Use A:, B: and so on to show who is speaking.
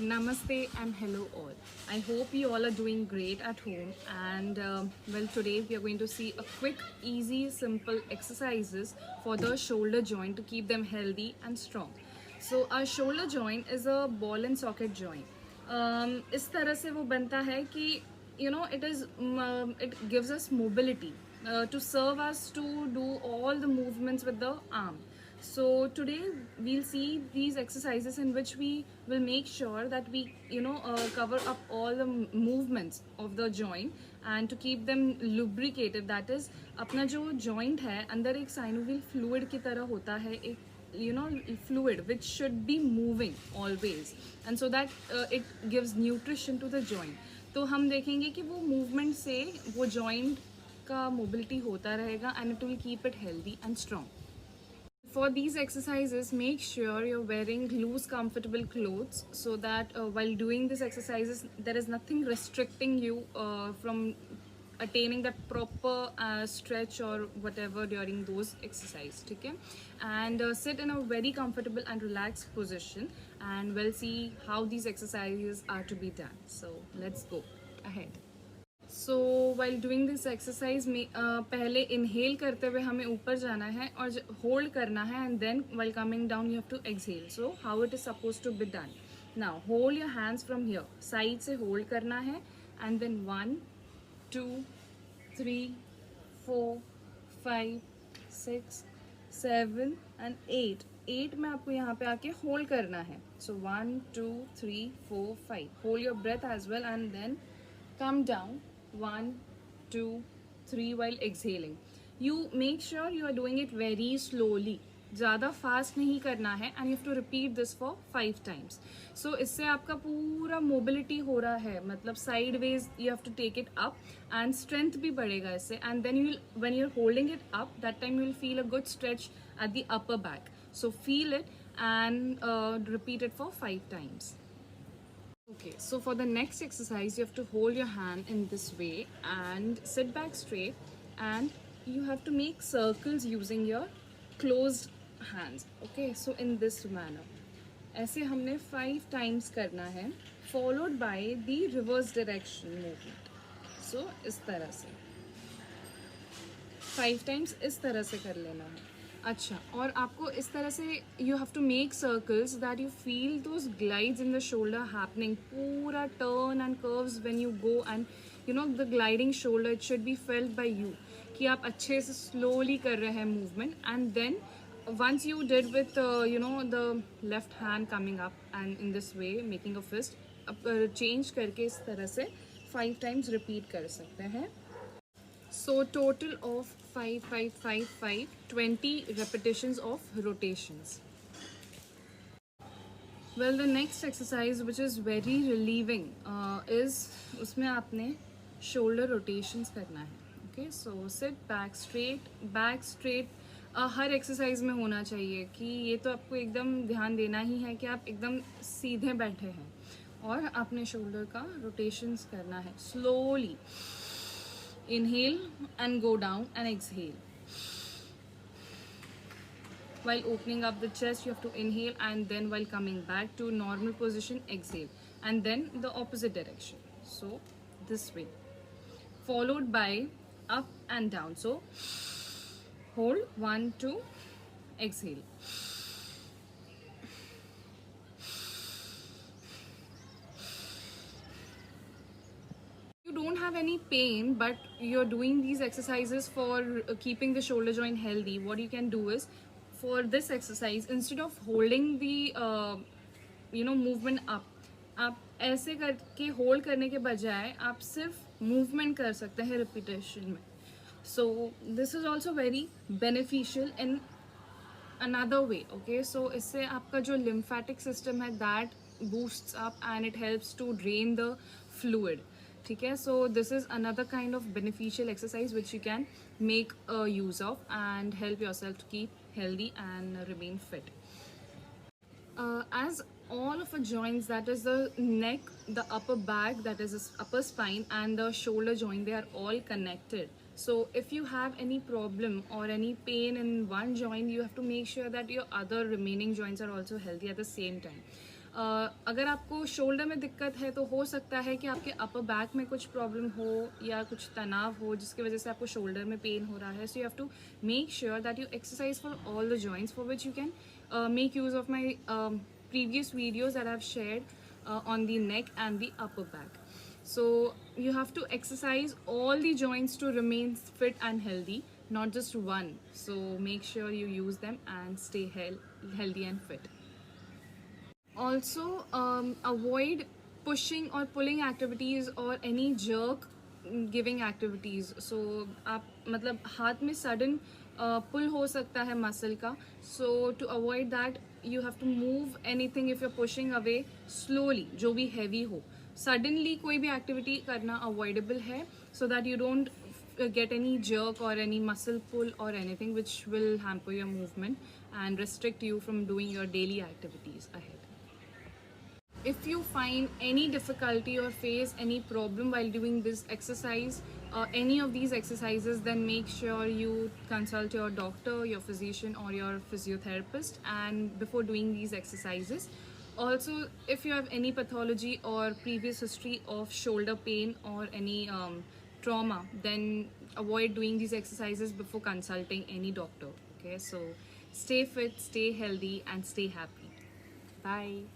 A: Namaste and hello all. I hope you all are doing great at home. And well, today we are going to see a quick, easy, simple exercises for the shoulder joint to keep them healthy and strong. So our shoulder joint is a ball and socket joint. इस तरह से वो बनता है कि it gives us mobility to serve us to do all the movements with the arm. So today we'll see these exercises in which we will make sure that we cover up all the movements of the joint and to keep them lubricated. That is, अपना जो joint है अंदर एक synovial fluid की तरह होता है, एक fluid which should be moving always, and so that it gives nutrition to the joint. तो हम देखेंगे कि वो movement से वो joint का mobility होता रहेगा and it will keep it healthy and strong. For these exercises, make sure you're wearing loose, comfortable clothes so that while doing these exercises, there is nothing restricting you from attaining that proper stretch or whatever during those exercises. Okay? And sit in a very comfortable and relaxed position, and we'll see how these exercises are to be done. So let's go ahead. So while doing this exercise में पहले inhale करते हुए हमें ऊपर जाना है और hold करना है, and then while coming down you have to exhale. So how it is suppose to be done. Now hold your hands from here, side से होल्ड करना है, एंड देन 1 2 3 4 5 6 7 एंड 8 में आपको यहाँ पे आके होल्ड करना है. So 1 2 3 4 5, hold your breath as well and then come down. 1 2 3 while exhaling. You make sure you are doing it very slowly. ज़्यादा फास्ट नहीं करना है, and you have to repeat this for 5 times. So इससे आपका पूरा mobility हो रहा है, मतलब sideways you have to take it up and strength भी बढ़ेगा इससे. And then you when you are holding it up, that time you will feel a good stretch at the upper back. So feel it and repeat it for 5 times. Okay, so for the next exercise, you have to hold your hand in this way and sit back straight, and you have to make circles using your closed hands. Okay, so in this manner. ऐसे हमने 5 times करना है, followed by the reverse direction movement. So इस तरह से 5 times इस तरह से कर लेना है. अच्छा, और आपको इस तरह से you have to make circles that you feel those glides in the shoulder happening. पूरा turn and curves when you go, and the gliding shoulder it should be felt by you, कि आप अच्छे से स्लोली कर रहे हैं movement. And then once you did with the left hand coming up and in this way making a fist, change करके इस तरह से 5 times repeat कर सकते हैं. So total of 5 5 5 5 20 repetitions of rotations. Well, the next exercise which is very relieving is उसमें आपने shoulder rotations करना है. Okay, so sit back straight. हर एक्सरसाइज में होना चाहिए कि ये तो आपको एकदम ध्यान देना ही है कि आप एकदम सीधे बैठे हैं और अपने शोल्डर का रोटेशंस करना है. Slowly inhale and go down and exhale. While opening up the chest, you have to inhale, and then while coming back to normal position, exhale, and then the opposite direction. So this way, followed by up and down. So hold 1 2, exhale. Don't have any pain but you're doing these exercises for keeping the shoulder joint healthy, what you can do is, for this exercise, instead of holding the movement up, आप ऐसे करके hold करने के बजाय आप सिर्फ movement कर सकते हैं रिपीटेशन में. So this is also very beneficial in another way. Okay, so इससे आपका जो lymphatic system है that boosts up and it helps to drain the fluid. ठीक है, so this is another kind of beneficial exercise which you can make use of and help yourself to keep healthy and remain fit. As all of our joints, that is the neck, the upper back, that is the upper spine, and the shoulder joint, they are all connected. So if you have any problem or any pain in one joint, you have to make sure that your other remaining joints are also healthy at the same time. अगर आपको shoulder में दिक्कत है तो हो सकता है कि आपके अपर बैक में कुछ प्रॉब्लम हो या कुछ तनाव हो जिसकी वजह से आपको शोल्डर में पेन हो रहा है. So you have to make sure that you exercise for all the joints for which you can make use of my previous videos that I've shared on the neck and the upper back. So you have to exercise all the joints to remain fit and healthy, not just one. So make sure you use them and stay healthy and fit. Also, avoid pushing or pulling activities or any jerk giving activities. So आप मतलब हाथ में sudden pull हो सकता है muscle का. So to avoid that, you have to move anything if you're pushing away slowly, जो भी heavy हो. Suddenly कोई भी activity करना avoidable है, so that you don't get any jerk or any muscle pull or anything which will hamper your movement and restrict you from doing your daily activities ahead. If you find any difficulty or face any problem while doing this exercise, any of these exercises, then make sure you consult your doctor, your physician, or your physiotherapist and before doing these exercises. Also, if you have any pathology or previous history of shoulder pain or any trauma, then avoid doing these exercises before consulting any doctor. Okay, so stay fit, stay healthy, and stay happy. Bye.